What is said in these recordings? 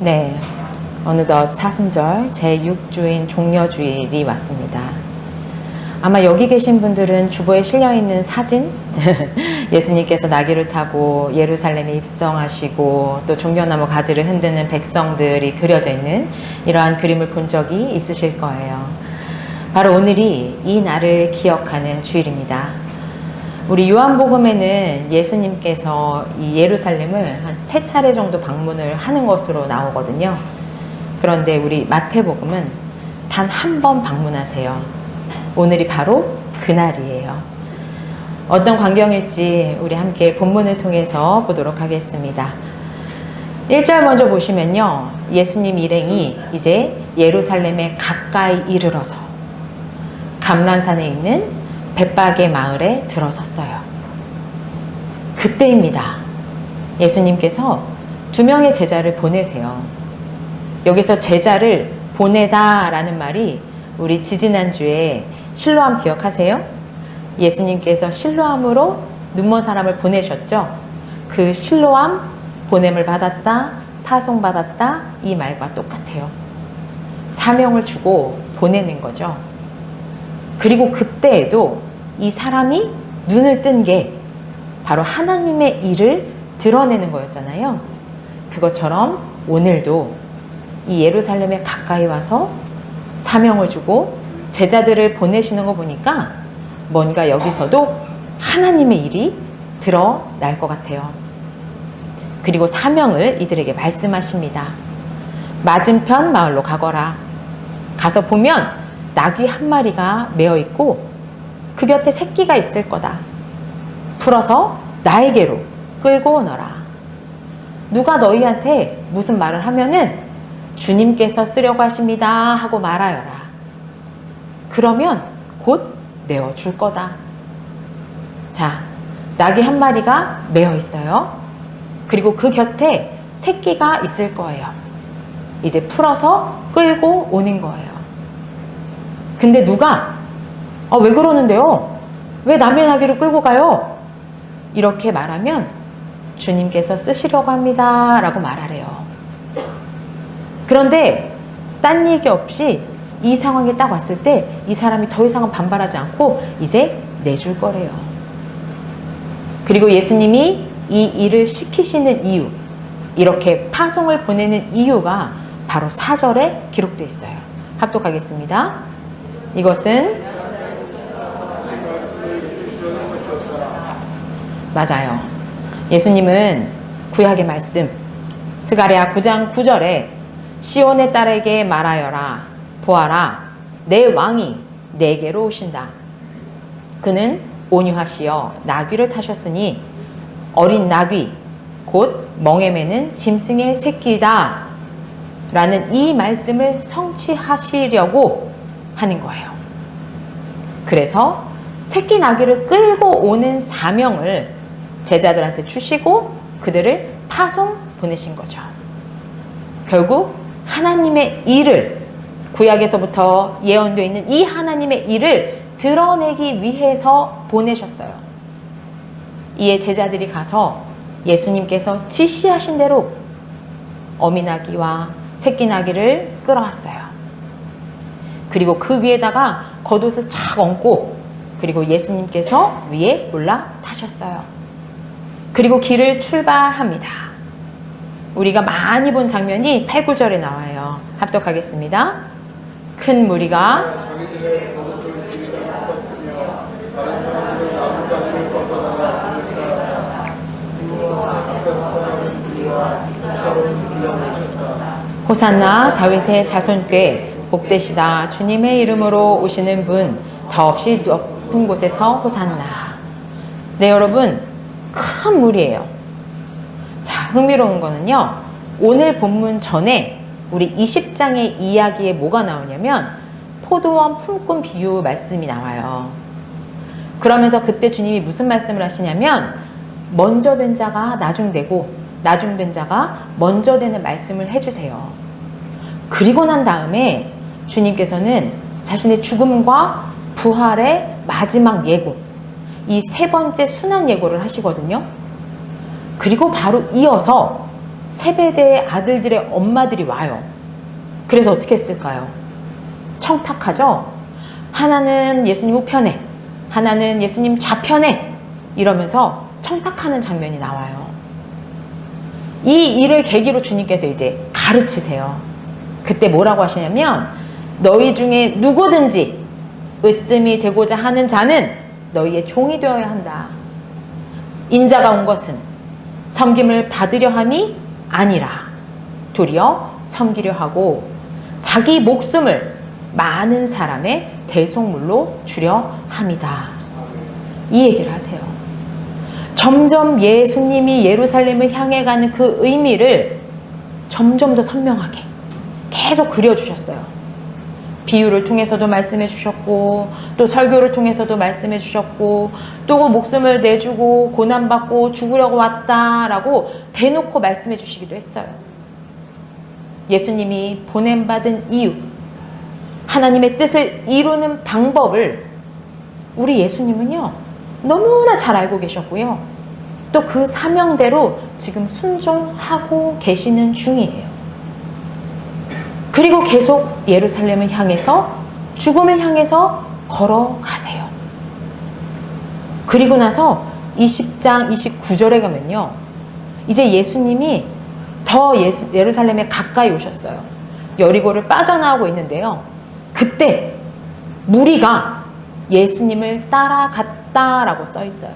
네, 어느덧 사순절 제6주인 종려주일이 왔습니다. 아마 여기 계신 분들은 주보에 실려있는 사진, 예수님께서 나귀를 타고 예루살렘에 입성하시고 또 종려나무 가지를 흔드는 백성들이 그려져 있는 이러한 그림을 본 적이 있으실 거예요. 바로 오늘이 이 날을 기억하는 주일입니다. 우리 요한복음에는 예수님께서 이 예루살렘을 한 3차례 정도 방문을 하는 것으로 나오거든요. 그런데 우리 마태복음은 단 한 번 방문하세요. 오늘이 바로 그날이에요. 어떤 광경일지 우리 함께 본문을 통해서 보도록 하겠습니다. 1절 먼저 보시면요. 예수님 일행이 이제 예루살렘에 가까이 이르러서 감람산에 있는 벳박의 마을에 들어섰어요. 그때입니다. 예수님께서 2명의 제자를 보내세요. 여기서 제자를 보내다 라는 말이 우리 지지난주에 실로암 기억하세요? 예수님께서 실로암으로 눈먼 사람을 보내셨죠? 그 실로암, 보냄을 받았다, 파송받았다 이 말과 똑같아요. 사명을 주고 보내는 거죠. 그리고 그때에도 이 사람이 눈을 뜬 게 바로 하나님의 일을 드러내는 거였잖아요. 그것처럼 오늘도 이 예루살렘에 가까이 와서 사명을 주고 제자들을 보내시는 거 보니까 뭔가 여기서도 하나님의 일이 드러날 것 같아요. 그리고 사명을 이들에게 말씀하십니다. 맞은편 마을로 가거라. 가서 보면 나귀 한 마리가 매어 있고 그 곁에 새끼가 있을 거다. 풀어서 나에게로 끌고 오너라. 누가 너희한테 무슨 말을 하면은 주님께서 쓰려고 하십니다 하고 말하여라. 그러면 곧 내어줄 거다. 자, 나귀 한 마리가 매어 있어요. 그리고 그 곁에 새끼가 있을 거예요. 이제 풀어서 끌고 오는 거예요. 근데 누가 왜 그러는데요? 왜 남의 나귀를 끌고 가요? 이렇게 말하면 주님께서 쓰시려고 합니다 라고 말하래요. 그런데 딴 얘기 없이 이 상황에 딱 왔을 때 이 사람이 더 이상은 반발하지 않고 이제 내줄 거래요. 그리고 예수님이 이 일을 시키시는 이유, 이렇게 파송을 보내는 이유가 바로 4절에 기록되어 있어요. 합독하겠습니다. 이것은 맞아요. 예수님은 구약의 말씀 스가랴 9장 9절에 시온의 딸에게 말하여라. 보아라, 내 왕이 내게로 오신다. 그는 온유하시어 나귀를 타셨으니 어린 나귀 곧 멍에 매는 짐승의 새끼다 라는 이 말씀을 성취하시려고 하는 거예요. 그래서 새끼 나귀를 끌고 오는 사명을 제자들한테 주시고 그들을 파송 보내신 거죠. 결국 하나님의 일을, 구약에서부터 예언되어 있는 이 하나님의 일을 드러내기 위해서 보내셨어요. 이에 제자들이 가서 예수님께서 지시하신 대로 어미나귀와 새끼나귀를 끌어왔어요. 그리고 그 위에다가 겉옷을 착 얹고 그리고 예수님께서 위에 올라타셨어요. 그리고 길을 출발합니다. 우리가 많이 본 장면이 8, 9절에 나와요. 합독하겠습니다. 큰 무리가 호산나 다윗의 자손께 복되시다. 주님의 이름으로 오시는 분 더없이 높은 곳에서 호산나. 네, 여러분, 큰 무리예요. 자, 흥미로운 거는요, 오늘 본문 전에 우리 20장의 이야기에 뭐가 나오냐면 포도원 품꾼 비유 말씀이 나와요. 그러면서 그때 주님이 무슨 말씀을 하시냐면 먼저 된 자가 나중되고 나중된 자가 먼저 되는 말씀을 해주세요. 그리고 난 다음에 주님께서는 자신의 죽음과 부활의 마지막 예고, 이 3번째 순환 예고를 하시거든요. 그리고 바로 이어서 세베대의 아들들의 엄마들이 와요. 그래서 어떻게 했을까요? 청탁하죠? 하나는 예수님 우편에, 하나는 예수님 좌편에 이러면서 청탁하는 장면이 나와요. 이 일을 계기로 주님께서 이제 가르치세요. 그때 뭐라고 하시냐면 너희 중에 누구든지 으뜸이 되고자 하는 자는 너희의 종이 되어야 한다. 인자가 온 것은 섬김을 받으려 함이 아니라 도리어 섬기려 하고 자기 목숨을 많은 사람의 대속물로 주려 함이다. 이 얘기를 하세요. 점점 예수님이 예루살렘을 향해 가는 그 의미를 점점 더 선명하게 계속 그려주셨어요. 비유를 통해서도 말씀해 주셨고 또 설교를 통해서도 말씀해 주셨고 또 목숨을 내주고 고난받고 죽으려고 왔다라고 대놓고 말씀해 주시기도 했어요. 예수님이 보냄받은 이유, 하나님의 뜻을 이루는 방법을 우리 예수님은요 너무나 잘 알고 계셨고요. 또 그 사명대로 지금 순종하고 계시는 중이에요. 그리고 계속 예루살렘을 향해서 죽음을 향해서 걸어가세요. 그리고 나서 20장 29절에 가면요. 이제 예수님이 더 예루살렘에 가까이 오셨어요. 여리고를 빠져나오고 있는데요. 그때 무리가 예수님을 따라갔다라고 써 있어요.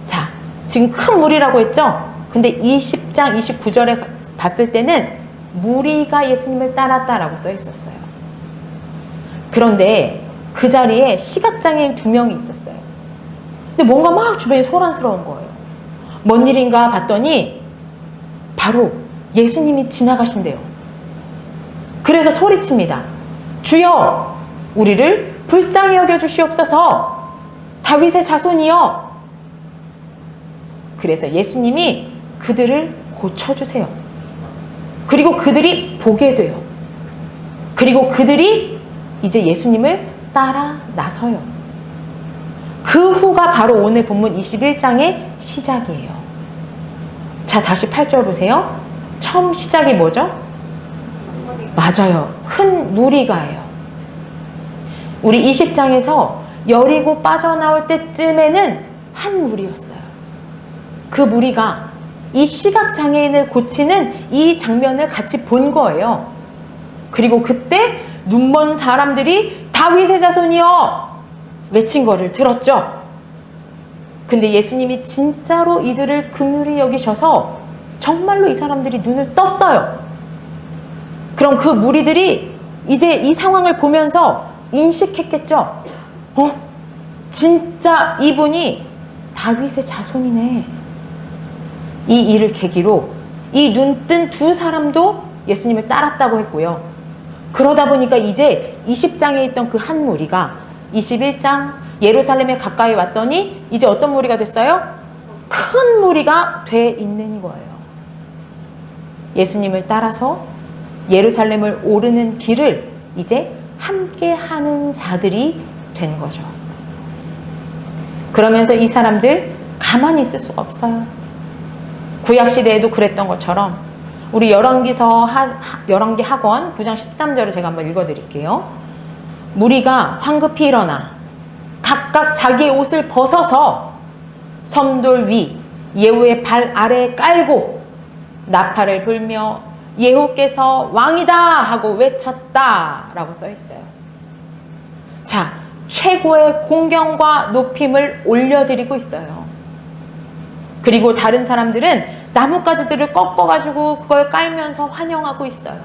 자, 지금 큰 무리라고 했죠? 근데 20장 29절에 봤을 때는 무리가 예수님을 따랐다라고 써 있었어요. 그런데 그 자리에 시각장애인 2명이 있었어요. 근데 뭔가 막 주변이 소란스러운 거예요. 뭔 일인가 봤더니 바로 예수님이 지나가신대요. 그래서 소리칩니다. 주여, 우리를 불쌍히 여겨주시옵소서. 다윗의 자손이여. 그래서 예수님이 그들을 고쳐주세요. 그리고 그들이 보게 돼요. 그리고 그들이 이제 예수님을 따라 나서요. 그 후가 바로 오늘 본문 21장의 시작이에요. 자, 다시 8절 보세요. 처음 시작이 뭐죠? 맞아요. 큰 무리가예요. 우리 20장에서 여리고 빠져나올 때쯤에는 한 무리였어요. 그 무리가 이 시각장애인을 고치는 이 장면을 같이 본 거예요. 그리고 그때 눈먼 사람들이 다윗의 자손이여 외친 거를 들었죠. 근데 예수님이 진짜로 이들을 긍휼히 여기셔서 정말로 이 사람들이 눈을 떴어요. 그럼 그 무리들이 이제 이 상황을 보면서 인식했겠죠. 진짜 이분이 다윗의 자손이네. 이 일을 계기로 이 눈뜬 2사람도 예수님을 따랐다고 했고요. 그러다 보니까 이제 20장에 있던 그 한 무리가 21장 예루살렘에 가까이 왔더니 이제 어떤 무리가 됐어요? 큰 무리가 돼 있는 거예요. 예수님을 따라서 예루살렘을 오르는 길을 이제 함께 하는 자들이 된 거죠. 그러면서 이 사람들 가만히 있을 수가 없어요. 구약시대에도 그랬던 것처럼 우리 열왕기 학원 9장 13절을 제가 한번 읽어드릴게요. 무리가 황급히 일어나 각각 자기의 옷을 벗어서 섬돌 위 예후의 발 아래에 깔고 나팔을 불며 예후께서 왕이다 하고 외쳤다라고 써 있어요. 자, 최고의 공경과 높임을 올려드리고 있어요. 그리고 다른 사람들은 나뭇가지들을 꺾어가지고 그걸 깔면서 환영하고 있어요.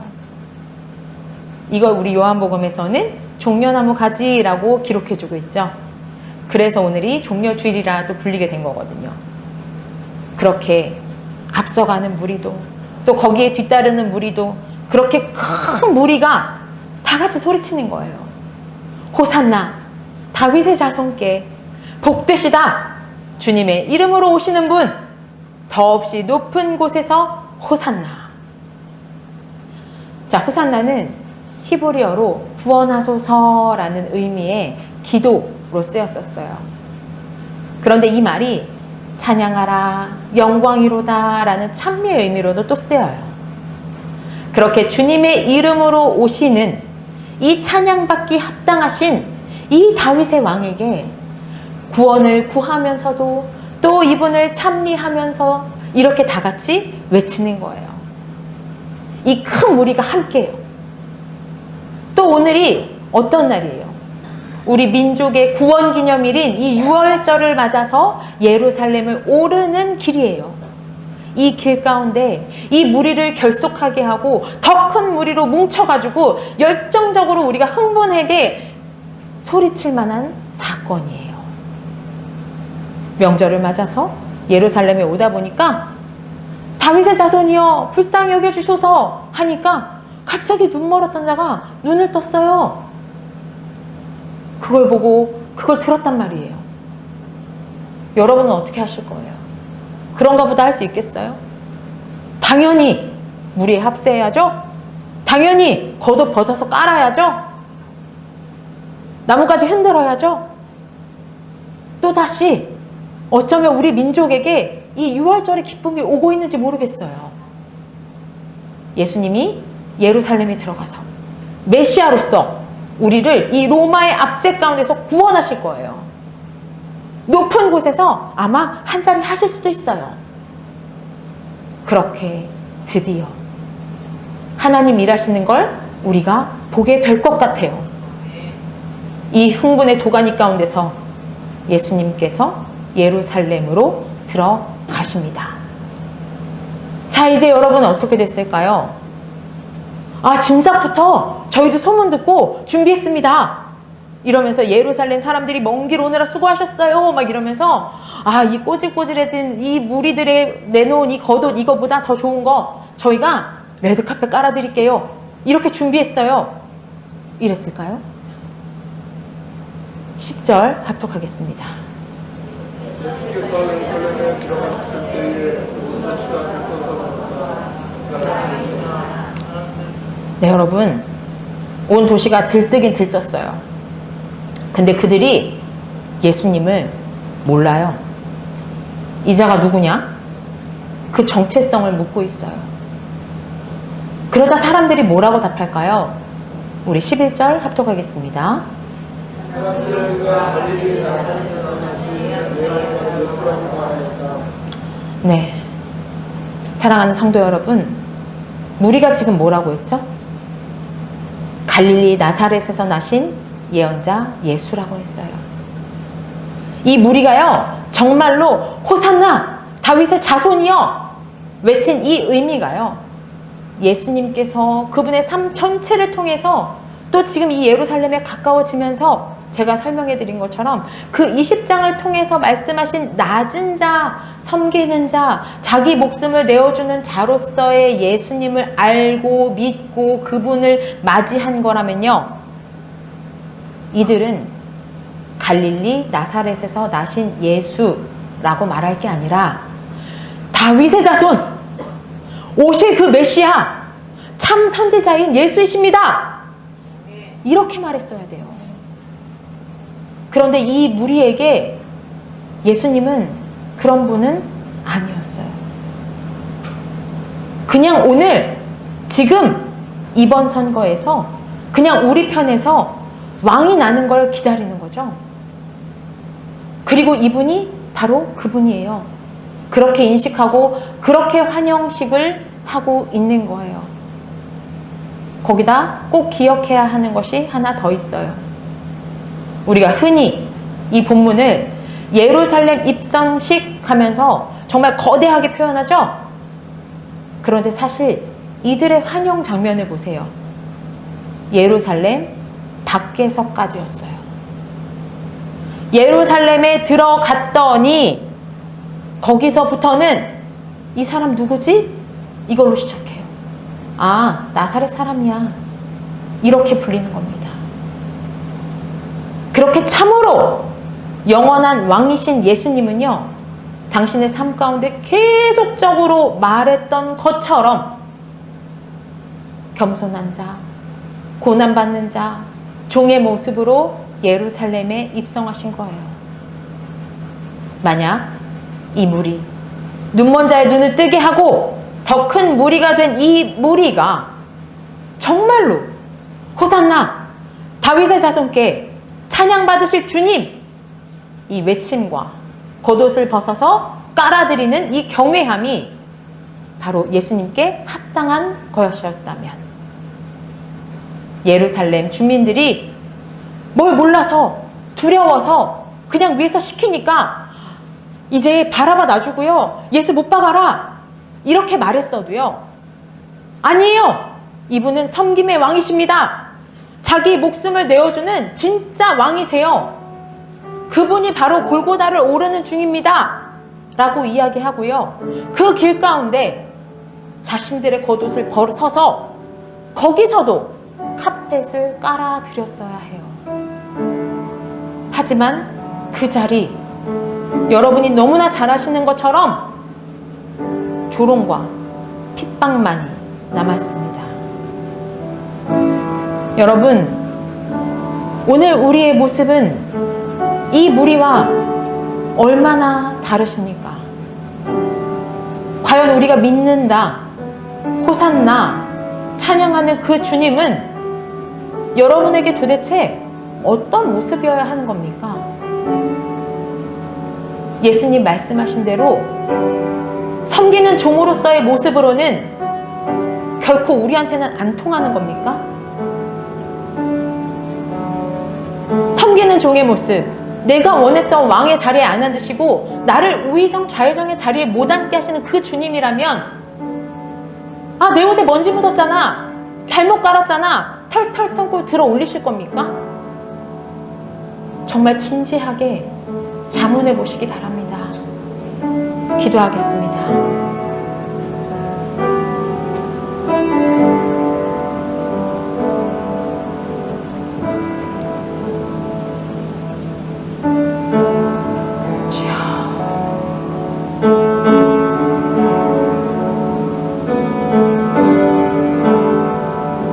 이걸 우리 요한복음에서는 종려나무 가지라고 기록해주고 있죠. 그래서 오늘이 종려주일이라도 불리게 된 거거든요. 그렇게 앞서가는 무리도 또 거기에 뒤따르는 무리도 그렇게 큰 무리가 다 같이 소리치는 거예요. 호산나 다윗의 자손께 복되시다. 주님의 이름으로 오시는 분 더없이 높은 곳에서 호산나. 자, 호산나는 히브리어로 구원하소서라는 의미의 기도로 쓰였었어요. 그런데 이 말이 찬양하라 영광이로다 라는 찬미의 의미로도 또 쓰여요. 그렇게 주님의 이름으로 오시는 이 찬양받기 합당하신 이 다윗의 왕에게 구원을 구하면서도 또 이분을 찬미하면서 이렇게 다 같이 외치는 거예요. 이 큰 무리가 함께요. 또 오늘이 어떤 날이에요? 우리 민족의 구원기념일인 이 6월절을 맞아서 예루살렘을 오르는 길이에요. 이 길 가운데 이 무리를 결속하게 하고 더 큰 무리로 뭉쳐가지고 열정적으로 우리가 흥분하게 소리칠 만한 사건이에요. 명절을 맞아서 예루살렘에 오다 보니까 다윗의 자손이여 불쌍히 여겨주소서 하니까 갑자기 눈 멀었던 자가 눈을 떴어요. 그걸 보고 그걸 들었단 말이에요. 여러분은 어떻게 하실 거예요? 그런가 보다 할 수 있겠어요? 당연히 무리에 합세해야죠. 당연히 겉옷 벗어서 깔아야죠. 나뭇가지 흔들어야죠. 또다시 어쩌면 우리 민족에게 이 6월절의 기쁨이 오고 있는지 모르겠어요. 예수님이 예루살렘에 들어가서 메시아로서 우리를 이 로마의 압제 가운데서 구원하실 거예요. 높은 곳에서 아마 한 자리 하실 수도 있어요. 그렇게 드디어 하나님 일하시는 걸 우리가 보게 될 것 같아요. 이 흥분의 도가니 가운데서 예수님께서 예루살렘으로 들어가십니다. 자, 이제 여러분은 어떻게 됐을까요? 아, 진작부터 저희도 소문 듣고 준비했습니다. 이러면서 예루살렘 사람들이 먼 길 오느라 수고하셨어요. 막 이러면서 이 꼬질꼬질해진 이 무리들의 내놓은 이 겉옷 이거보다 더 좋은 거 저희가 레드카펫 깔아드릴게요. 이렇게 준비했어요. 이랬을까요? 10절 합독하겠습니다. 네, 여러분, 온 도시가 들뜨긴 들떴어요. 근데 그들이 예수님을 몰라요. 이 자가 누구냐? 그 정체성을 묻고 있어요. 그러자 사람들이 뭐라고 답할까요? 우리 11절 합독하겠습니다. 네, 사랑하는 성도 여러분, 무리가 지금 뭐라고 했죠? 갈릴리 나사렛에서 나신 예언자 예수라고 했어요. 이 무리가요, 정말로 호산나 다윗의 자손이여 외친 이 의미가요, 예수님께서 그분의 삶 전체를 통해서 또 지금 이 예루살렘에 가까워지면서 제가 설명해 드린 것처럼 그 20장을 통해서 말씀하신 낮은 자, 섬기는 자, 자기 목숨을 내어주는 자로서의 예수님을 알고 믿고 그분을 맞이한 거라면요, 이들은 갈릴리 나사렛에서 나신 예수라고 말할 게 아니라 다윗의 자손, 오실 그 메시아, 참 선지자인 예수이십니다. 이렇게 말했어야 돼요. 그런데 이 무리에게 예수님은 그런 분은 아니었어요. 그냥 오늘 지금 이번 선거에서 그냥 우리 편에서 왕이 나는 걸 기다리는 거죠. 그리고 이분이 바로 그분이에요. 그렇게 인식하고 그렇게 환영식을 하고 있는 거예요. 거기다 꼭 기억해야 하는 것이 하나 더 있어요. 우리가 흔히 이 본문을 예루살렘 입성식 하면서 정말 거대하게 표현하죠? 그런데 사실 이들의 환영 장면을 보세요. 예루살렘 밖에서까지였어요. 예루살렘에 들어갔더니 거기서부터는 이 사람 누구지? 이걸로 시작해요. 아, 나사렛 사람이야. 이렇게 불리는 겁니다. 그렇게 참으로 영원한 왕이신 예수님은요, 당신의 삶 가운데 계속적으로 말했던 것처럼 겸손한 자, 고난받는 자, 종의 모습으로 예루살렘에 입성하신 거예요. 만약 이 무리, 눈먼 자의 눈을 뜨게 하고 더 큰 무리가 된 이 무리가 정말로 호산나 다윗의 자손께 찬양받으실 주님, 이 외침과 겉옷을 벗어서 깔아드리는 이 경외함이 바로 예수님께 합당한 것이었다면, 예루살렘 주민들이 뭘 몰라서 두려워서 그냥 위에서 시키니까 이제 바라봐 놔주고요, 예수 못 박아라, 이렇게 말했어도요, 아니에요, 이분은 섬김의 왕이십니다. 자기 목숨을 내어주는 진짜 왕이세요. 그분이 바로 골고다를 오르는 중입니다 라고 이야기하고요, 그 길 가운데 자신들의 겉옷을 벗어서 거기서도 카펫을 깔아드렸어야 해요. 하지만 그 자리, 여러분이 너무나 잘 아시는 것처럼 조롱과 핍박만이 남았습니다. 여러분, 오늘 우리의 모습은 이 무리와 얼마나 다르십니까? 과연 우리가 믿는다, 호산나, 찬양하는 그 주님은 여러분에게 도대체 어떤 모습이어야 하는 겁니까? 예수님 말씀하신 대로 섬기는 종으로서의 모습으로는 결코 우리한테는 안 통하는 겁니까? 섬기는 종의 모습, 내가 원했던 왕의 자리에 안 앉으시고 나를 우의정 좌의정의 자리에 못 앉게 하시는 그 주님이라면, 아, 내 옷에 먼지 묻었잖아, 잘못 깔았잖아, 털털털 들어 올리실 겁니까? 정말 진지하게 자문해 보시기 바랍니다. 기도하겠습니다.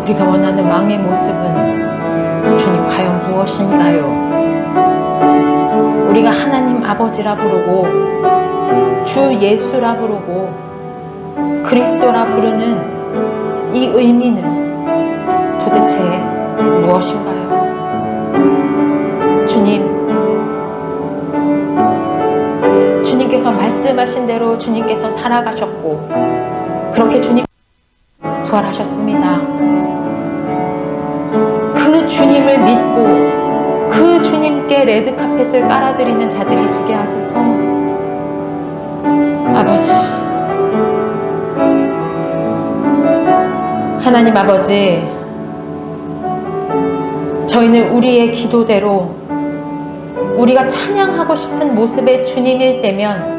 우리가 원하는 왕의 모습은 주님 과연 무엇인가요? 우리가 하나님 아버지라 부르고 주 예수라 부르고 그리스도라 부르는 이 의미는 도대체 무엇인가요? 주님께서 말씀하신 대로 주님께서 살아가셨고, 그렇게 주님 부활하셨습니다. 그 주님을 믿고 그 주님께 레드카펫을 깔아드리는 자들이 되게 하소서. 아버지, 하나님 아버지, 저희는 우리의 기도대로 우리가 찬양하고 싶은 모습의 주님일 때면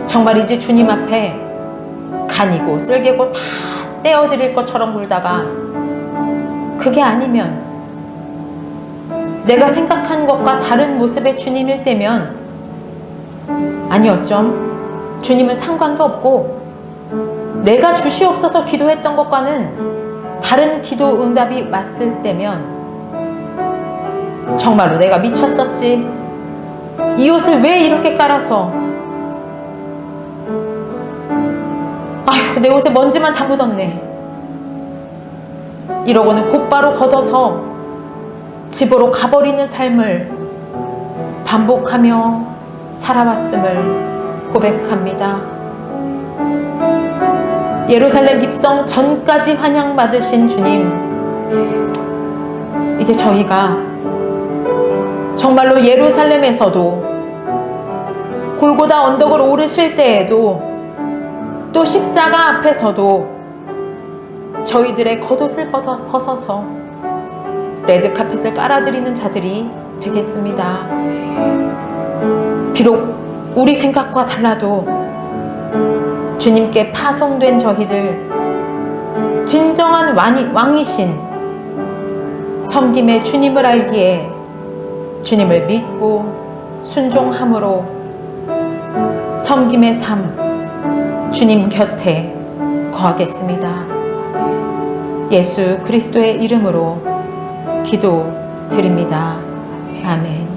정말 이제 주님 앞에 간이고 쓸개고 다 떼어드릴 것처럼 굴다가, 그게 아니면 내가 생각한 것과 다른 모습의 주님일 때면, 아니 어쩜 주님은 상관도 없고 내가 주시옵소서 기도했던 것과는 다른 기도 응답이 왔을 때면 정말로 내가 미쳤었지, 이 옷을 왜 이렇게 깔아서, 아휴 내 옷에 먼지만 다 묻었네, 이러고는 곧바로 걷어서 집으로 가버리는 삶을 반복하며 살아왔음을 고백합니다. 예루살렘 입성 전까지 환영받으신 주님, 이제 저희가 정말로 예루살렘에서도 골고다 언덕을 오르실 때에도 또 십자가 앞에서도 저희들의 겉옷을 벗어서 레드카펫을 깔아드리는 자들이 되겠습니다. 비록 우리 생각과 달라도 주님께 파송된 저희들, 진정한 왕이신 섬김의 주님을 알기에 주님을 믿고 순종함으로 섬김의 삶, 주님 곁에 거하겠습니다. 예수 그리스도의 이름으로 기도드립니다. 아멘.